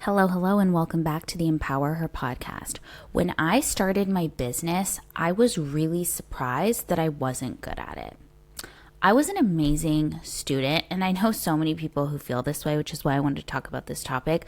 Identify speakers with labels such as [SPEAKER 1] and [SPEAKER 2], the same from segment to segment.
[SPEAKER 1] Hello, hello, and welcome back to the Empower Her podcast. When I started my business, I was really surprised that I wasn't good at it. I was an amazing student, and I know so many people who feel this way, which is why I wanted to talk about this topic.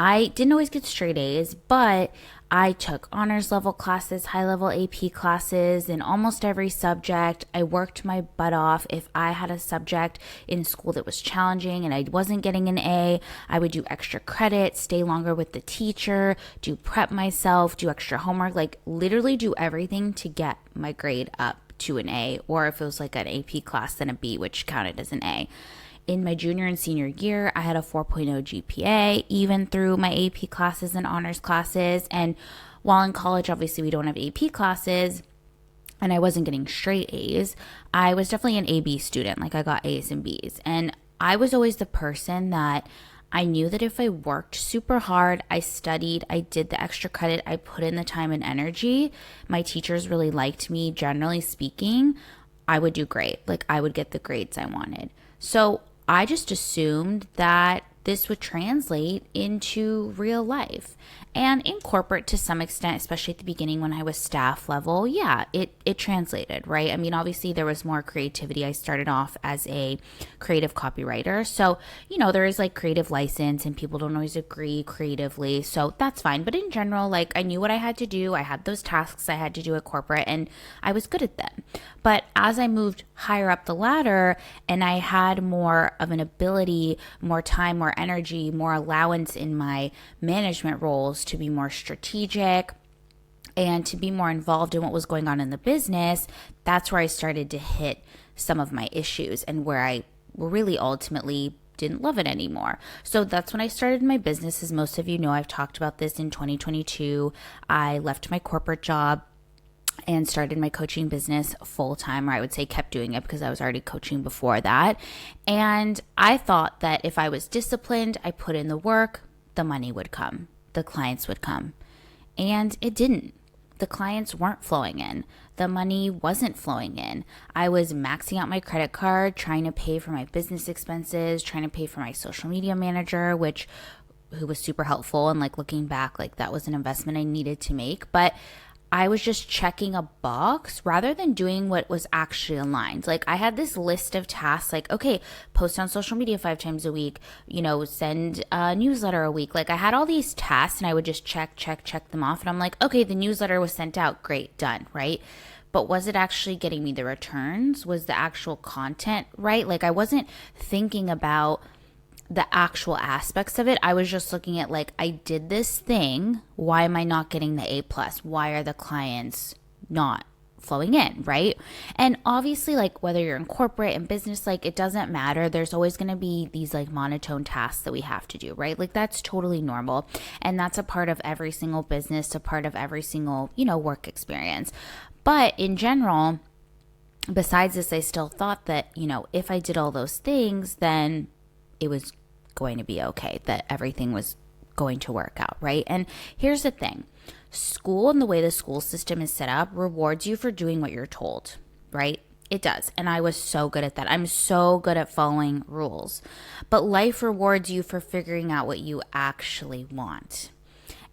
[SPEAKER 1] I didn't always get straight A's, but I took honors level classes, high level AP classes in almost every subject. I worked my butt off. If I had a subject in school that was challenging and I wasn't getting an A, I would do extra credit, stay longer with the teacher, do prep myself, do extra homework, like literally do everything to get my grade up to an A, or if it was like an AP class, then a B, which counted as an A. In my junior and senior year, I had a 4.0 GPA, even through my AP classes and honors classes. And while in college, obviously, we don't have AP classes, and I wasn't getting straight A's, I was definitely an AB student. Like, I got A's and B's. And I was always the person that I knew that if I worked super hard, I studied, I did the extra credit, I put in the time and energy, my teachers really liked me, generally speaking, I would do great. Like, I would get the grades I wanted. So I just assumed that this would translate into real life. And in corporate to some extent, especially at the beginning when I was staff level, yeah, it translated, right? I mean, obviously there was more creativity. I started off as a creative copywriter. So, there is like creative license and people don't always agree creatively. So that's fine. But in general, like I knew what I had to do. I had those tasks I had to do at corporate and I was good at them. But as I moved higher up the ladder and I had more of an ability, more time, more energy, more allowance in my management roles to be more strategic and to be more involved in what was going on in the business, that's where I started to hit some of my issues and where I really ultimately didn't love it anymore. So that's when I started my business. As most of you know, I've talked about this in 2022. I left my corporate job and started my coaching business full time, or I would say kept doing it because I was already coaching before that. And I thought that if I was disciplined, I put in the work, the money would come, the clients would come. And it didn't. The clients weren't flowing in. The money wasn't flowing in. I was maxing out my credit card, trying to pay for my business expenses, trying to pay for my social media manager, who was super helpful. And like looking back, like that was an investment I needed to make. But I was just checking a box rather than doing what was actually aligned. Like I had this list of tasks like, okay, post on social media 5 times a week, send a newsletter a week. Like I had all these tasks and I would just check them off. And I'm like, okay, the newsletter was sent out. Great, done, right? But was it actually getting me the returns? Was the actual content right? Like I wasn't thinking about the actual aspects of it. I was just looking at like, I did this thing. Why am I not getting the A plus? Why are the clients not flowing in, right? And obviously, like whether you're in corporate and business, like it doesn't matter. There's always going to be these like monotone tasks that we have to do, right? Like that's totally normal. And that's a part of every single business, a part of every single, work experience. But in general, besides this, I still thought that, if I did all those things, then it was going to be okay, that everything was going to work out, right? And here's the thing. School and the way the school system is set up rewards you for doing what you're told, right? It does. And I was so good at that. I'm so good at following rules. But life rewards you for figuring out what you actually want.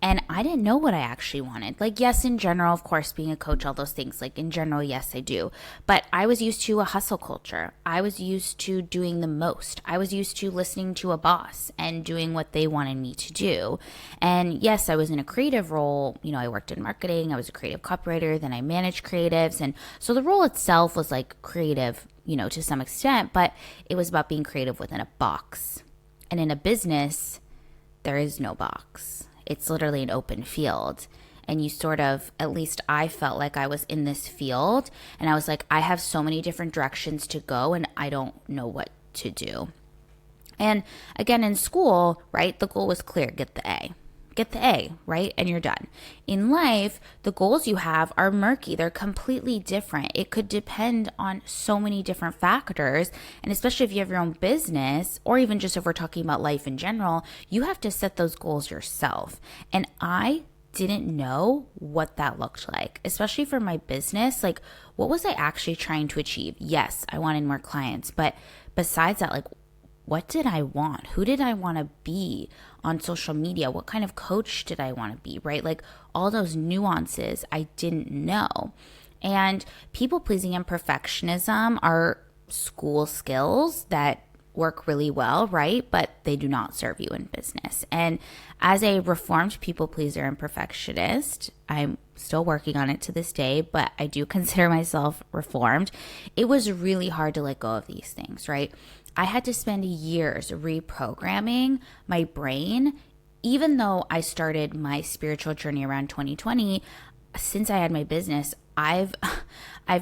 [SPEAKER 1] And I didn't know what I actually wanted. Like, yes, in general, of course, being a coach, all those things, like in general, yes, I do. But I was used to a hustle culture. I was used to doing the most. I was used to listening to a boss and doing what they wanted me to do. And yes, I was in a creative role. I worked in marketing. I was a creative copywriter. Then I managed creatives. And so the role itself was like creative, to some extent, but it was about being creative within a box. And in a business, there is no box. It's literally an open field. And you sort of, at least I felt like I was in this field and I was like, I have so many different directions to go and I don't know what to do. And again, in school, right, the goal was clear, get the A. Get the A, right? And you're done. In life, the goals you have are murky. They're completely different. It could depend on so many different factors. And especially if you have your own business, or even just if we're talking about life in general, you have to set those goals yourself. And I didn't know what that looked like, especially for my business. Like, what was I actually trying to achieve? Yes, I wanted more clients. But besides that, like, what did I want? Who did I want to be on social media? What kind of coach did I want to be, right? Like all those nuances I didn't know. And people pleasing and perfectionism are school skills that work really well, right? But they do not serve you in business. And as a reformed people pleaser and perfectionist, I'm still working on it to this day, but I do consider myself reformed. It was really hard to let go of these things, right? I had to spend years reprogramming my brain. Even though I started my spiritual journey around 2020, since I had my business, I've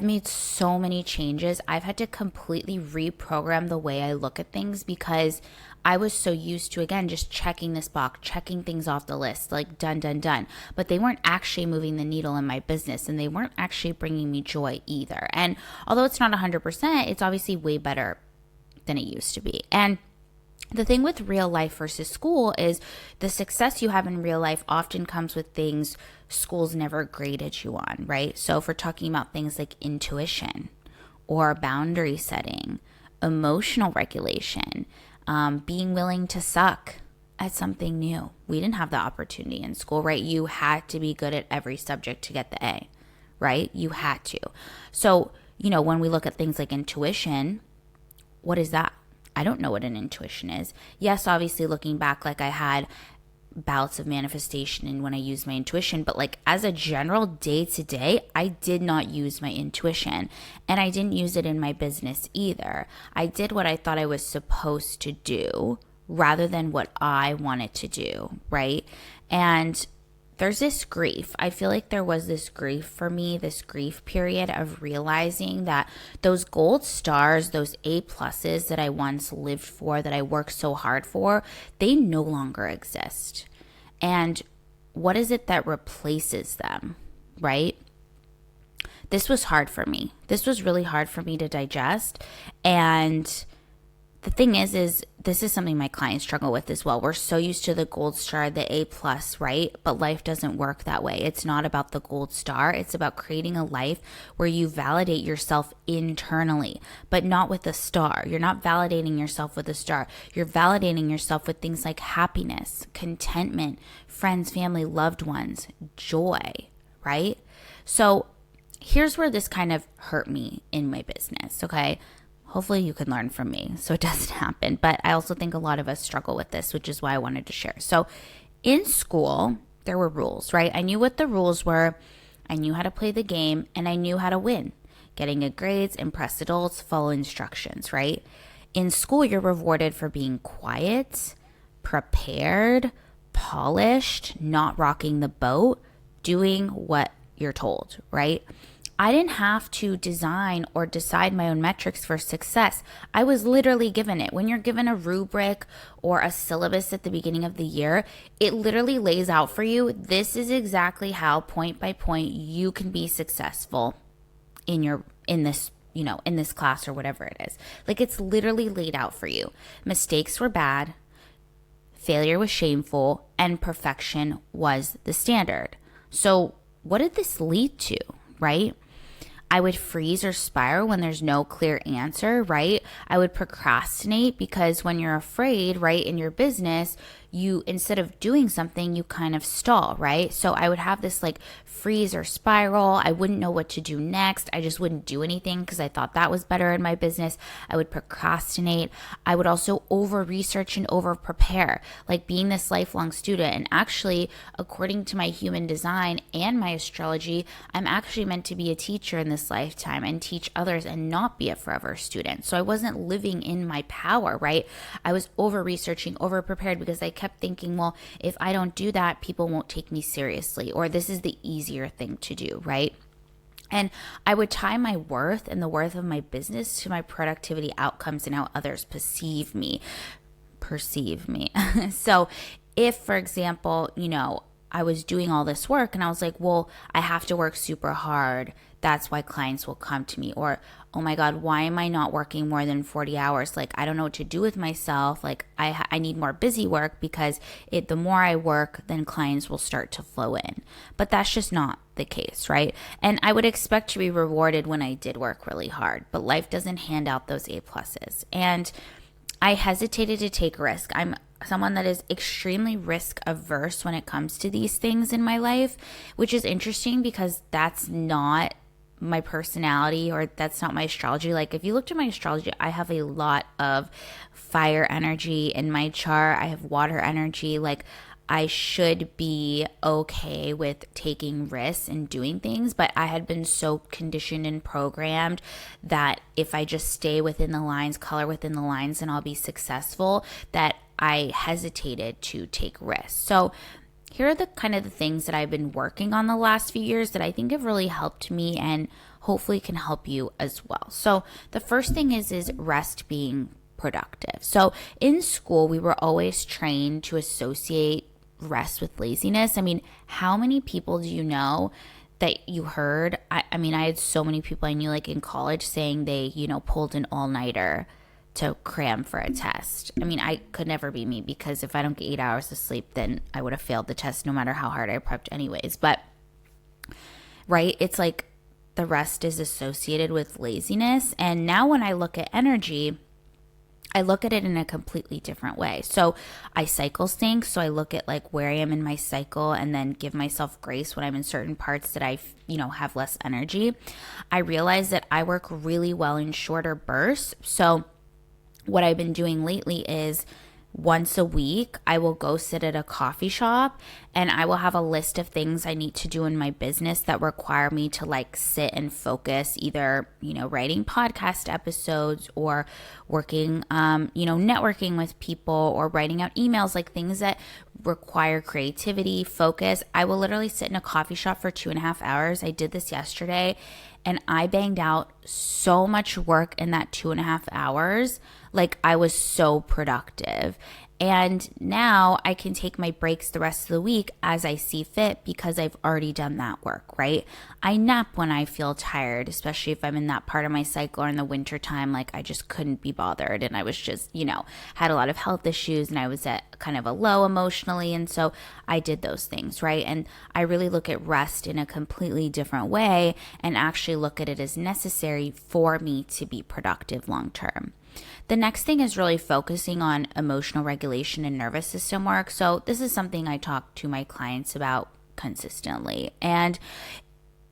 [SPEAKER 1] made so many changes. I've had to completely reprogram the way I look at things because I was so used to, again, just checking this box, checking things off the list, like done, done, done. But they weren't actually moving the needle in my business, and they weren't actually bringing me joy either. And although it's not 100%, it's obviously way better than it used to be. And the thing with real life versus school is the success you have in real life often comes with things schools never graded you on, right? So if we're talking about things like intuition or boundary setting, emotional regulation, being willing to suck at something new. We didn't have the opportunity in school, right? You had to be good at every subject to get the A, right? You had to. So, when we look at things like intuition, what is that? I don't know what an intuition is. Yes, obviously looking back, like I had bouts of manifestation and when I used my intuition, but like as a general day to day, I did not use my intuition, and I didn't use it in my business either. I did what I thought I was supposed to do rather than what I wanted to do, right? And there's this grief. I feel like there was this grief for me, this grief period of realizing that those gold stars, those A pluses that I once lived for, that I worked so hard for, they no longer exist. And what is it that replaces them, right? This was hard for me. This was really hard for me to digest. And the thing is this is something my clients struggle with as well. We're so used to the gold star, the A plus, right? But life doesn't work that way. It's not about the gold star. It's about creating a life where you validate yourself internally, but not with a star. You're not validating yourself with a star. You're validating yourself with things like happiness, contentment, friends, family, loved ones, joy, right? So here's where this kind of hurt me in my business, okay? Hopefully you can learn from me so it doesn't happen. But I also think a lot of us struggle with this, which is why I wanted to share. So in school, there were rules, right? I knew what the rules were. I knew how to play the game, and I knew how to win. Getting good grades, impress adults, follow instructions, right? In school, you're rewarded for being quiet, prepared, polished, not rocking the boat, doing what you're told, right? I didn't have to design or decide my own metrics for success. I was literally given it. When you're given a rubric or a syllabus at the beginning of the year, it literally lays out for you, this is exactly how point by point you can be successful in this class or whatever it is. Like it's literally laid out for you. Mistakes were bad, failure was shameful, and perfection was the standard. So what did this lead to, right? I would freeze or spiral when there's no clear answer, right? I would procrastinate because when you're afraid, right, in your business, you, instead of doing something, you kind of stall, right? So I would have this like freeze or spiral. I wouldn't know what to do next. I just wouldn't do anything because I thought that was better in my business. I would procrastinate. I would also over research and over prepare, like being this lifelong student. And actually, according to my human design and my astrology, I'm actually meant to be a teacher in this lifetime and teach others and not be a forever student. So I wasn't living in my power, right? I was over researching, over prepared because I kept thinking, well, if I don't do that, people won't take me seriously, or this is the easier thing to do, right? And I would tie my worth and the worth of my business to my productivity outcomes and how others perceive me. So if, for example, I was doing all this work and I was like, well, I have to work super hard. That's why clients will come to me. Or, oh my God, why am I not working more than 40 hours? Like, I don't know what to do with myself. Like, I need more busy work because the more I work, then clients will start to flow in. But that's just not the case, right? And I would expect to be rewarded when I did work really hard, but life doesn't hand out those A pluses. And I hesitated to take risk. I'm someone that is extremely risk averse when it comes to these things in my life, which is interesting because that's not my personality, or that's not my astrology. Like, if you looked at my astrology, I have a lot of fire energy in my chart. I have water energy. Like, I should be okay with taking risks and doing things, but I had been so conditioned and programmed that if I just stay within the lines, color within the lines, and I'll be successful, that I hesitated to take risks. So here are the kind of the things that I've been working on the last few years that I think have really helped me and hopefully can help you as well. So the first thing is rest being productive. So in school, we were always trained to associate rest with laziness. I mean, how many people do you know that you heard? I mean, I had so many people I knew, like in college, saying they, pulled an all-nighter to cram for a test. I mean, I could never be me, because if I don't get 8 hours of sleep, then I would have failed the test no matter how hard I prepped anyways. But, right, it's like the rest is associated with laziness. And now when I look at energy, I look at it in a completely different way. So I cycle sync. So I look at like where I am in my cycle and then give myself grace when I'm in certain parts that I, have less energy. I realize that I work really well in shorter bursts. So what I've been doing lately is once a week, I will go sit at a coffee shop and I will have a list of things I need to do in my business that require me to like sit and focus, either, writing podcast episodes or working, networking with people or writing out emails, like things that require creativity, focus. I will literally sit in a coffee shop for 2.5 hours. I did this yesterday and I banged out so much work in that 2.5 hours. Like, I was so productive. And now I can take my breaks the rest of the week as I see fit because I've already done that work, right? I nap when I feel tired, especially if I'm in that part of my cycle or in the winter time. Like, I just couldn't be bothered. And I was just, had a lot of health issues and I was at kind of a low emotionally. And so I did those things, right? And I really look at rest in a completely different way and actually look at it as necessary for me to be productive long term. The next thing is really focusing on emotional regulation and nervous system work. So this is something I talk to my clients about consistently. And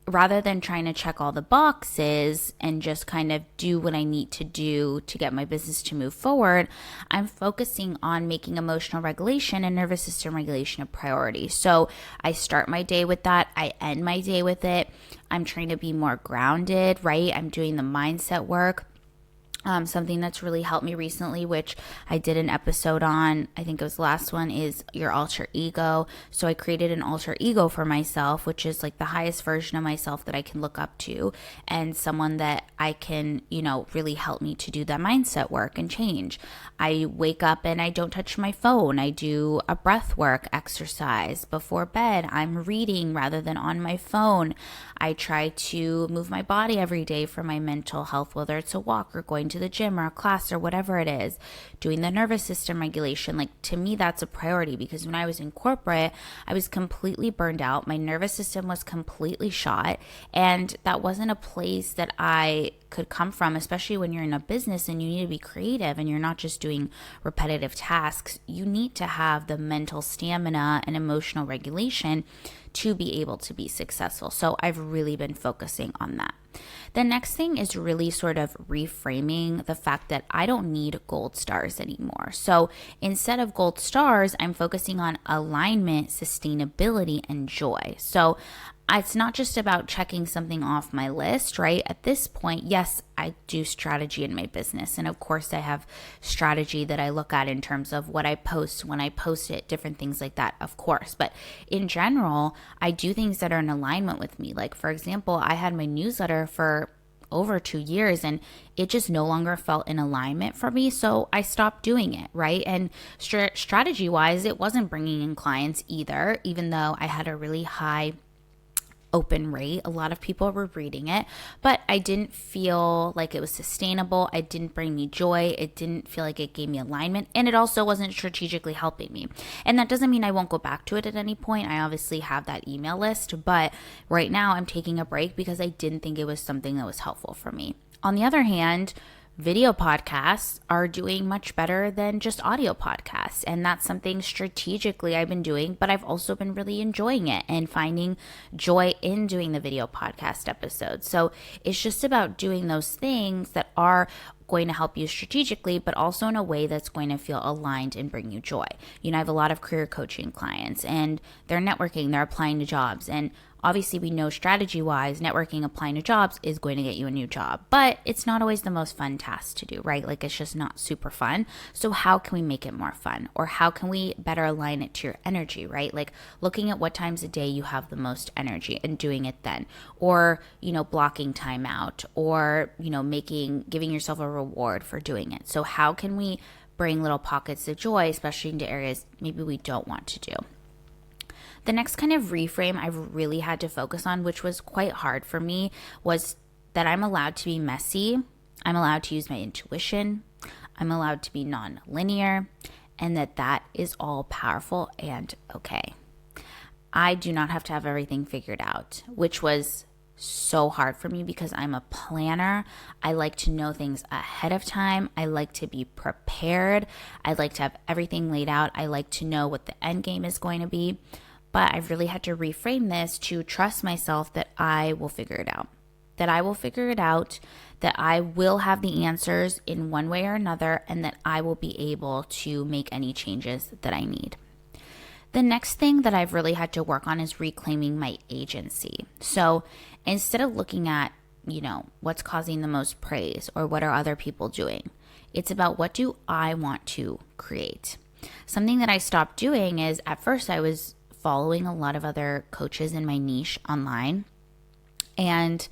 [SPEAKER 1] rather than trying to check all the boxes and just kind of do what I need to do to get my business to move forward, I'm focusing on making emotional regulation and nervous system regulation a priority. So I start my day with that. I end my day with it. I'm trying to be more grounded, right? I'm doing the mindset work. Something that's really helped me recently, which I did an episode on, I think it was the last one, is your alter ego. So I created an alter ego for myself, which is like the highest version of myself that I can look up to, and someone that I can, really help me to do that mindset work and change. I wake up and I don't touch my phone. I do a breath work exercise before bed. I'm reading rather than on my phone. I try to move my body every day for my mental health, whether it's a walk or going to the gym or a class or whatever it is. Doing the nervous system regulation, like, to me, that's a priority, because when I was in corporate, I was completely burned out. My nervous system was completely shot, and that wasn't a place that I could come from, especially when you're in a business and you need to be creative and you're not just doing repetitive tasks. You need to have the mental stamina and emotional regulation to be able to be successful. So I've really been focusing on that. The next thing is really sort of reframing the fact that I don't need gold stars anymore. So instead of gold stars, I'm focusing on alignment, sustainability, and joy. So it's not just about checking something off my list, right? At this point, yes, I do strategy in my business. And of course, I have strategy that I look at in terms of what I post, when I post it, different things like that, of course. But in general, I do things that are in alignment with me. Like, for example, I had my newsletter for over 2 years and it just no longer felt in alignment for me. So I stopped doing it, right? And strategy wise, it wasn't bringing in clients either, even though I had a really high open rate. A lot of people were reading it, but I didn't feel like it was sustainable. It didn't bring me joy. It didn't feel like it gave me alignment, and it also wasn't strategically helping me. And that doesn't mean I won't go back to it at any point. I obviously have that email list, but right now I'm taking a break because I didn't think it was something that was helpful for me. On the other hand, video podcasts are doing much better than just audio podcasts. And that's something strategically I've been doing, but I've also been really enjoying it and finding joy in doing the video podcast episodes. So it's just about doing those things that are going to help you strategically, but also in a way that's going to feel aligned and bring you joy. I have a lot of career coaching clients and they're networking, they're applying to jobs. And obviously we know strategy wise, networking, applying to jobs is going to get you a new job, but it's not always the most fun task to do, right? Like it's just not super fun. So how can we make it more fun? Or how can we better align it to your energy, right? Like looking at what times a day you have the most energy and doing it then, or, blocking time out, or, giving yourself a reward for doing it. So how can we bring little pockets of joy, especially into areas maybe we don't want to do? The next kind of reframe I've really had to focus on, which was quite hard for me, was that I'm allowed to be messy. I'm allowed to use my intuition. I'm allowed to be non-linear, and that is all powerful and okay. I do not have to have everything figured out, which was so hard for me because I'm a planner. I like to know things ahead of time. I like to be prepared. I like to have everything laid out. I like to know what the end game is going to be. But I've really had to reframe this to trust myself that I will figure it out. That I will figure it out, that I will have the answers in one way or another, and that I will be able to make any changes that I need. The next thing that I've really had to work on is reclaiming my agency. So instead of looking at, what's causing the most praise or what are other people doing, it's about what do I want to create. Something that I stopped doing is at first I was following a lot of other coaches in my niche online. And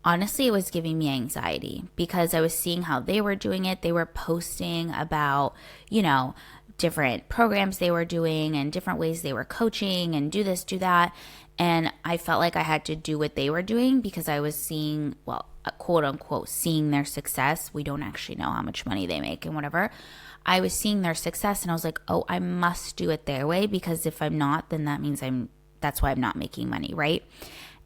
[SPEAKER 1] honestly, it was giving me anxiety because I was seeing how they were doing it. They were posting about, different programs they were doing and different ways they were coaching and do this, do that. And I felt like I had to do what they were doing because I was seeing, quote unquote, seeing their success. We don't actually know how much money they make and whatever. I was seeing their success and I was like, oh, I must do it their way because if I'm not, then that means that's why I'm not making money, right?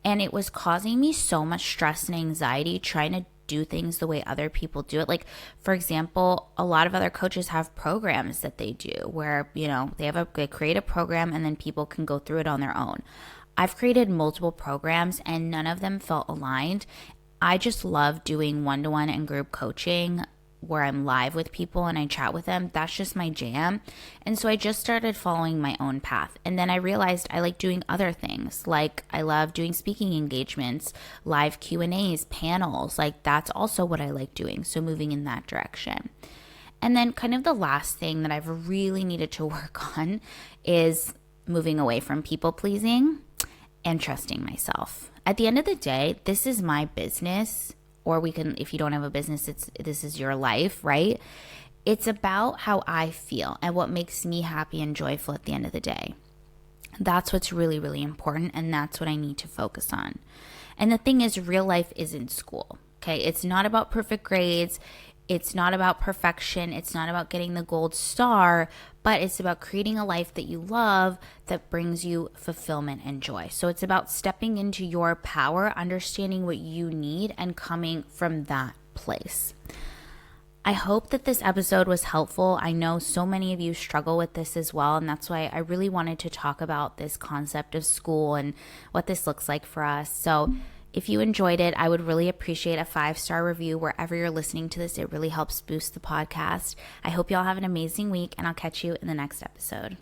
[SPEAKER 1] And it was causing me so much stress and anxiety trying to do things the way other people do it. Like, for example, a lot of other coaches have programs that they do where, they create a program and then people can go through it on their own. I've created multiple programs and none of them felt aligned. I just love doing one-to-one and group coaching where I'm live with people and I chat with them. That's just my jam. And so I just started following my own path. And then I realized I like doing other things. Like I love doing speaking engagements, live Q&As, panels. Like that's also what I like doing. So moving in that direction. And then kind of the last thing that I've really needed to work on is moving away from people pleasing and trusting myself. At the end of the day, this is my business. Or we can, if you don't have a business, this is your life, right? It's about how I feel and what makes me happy and joyful at the end of the day. That's what's really, really important. And that's what I need to focus on. And the thing is, real life isn't school, okay? It's not about perfect grades. It's not about perfection. It's not about getting the gold star, but it's about creating a life that you love that brings you fulfillment and joy. So it's about stepping into your power, understanding what you need, and coming from that place. I hope that this episode was helpful. I know so many of you struggle with this as well, and that's why I really wanted to talk about this concept of school and what this looks like for us. So if you enjoyed it, I would really appreciate a 5-star review wherever you're listening to this. It really helps boost the podcast. I hope y'all have an amazing week, and I'll catch you in the next episode.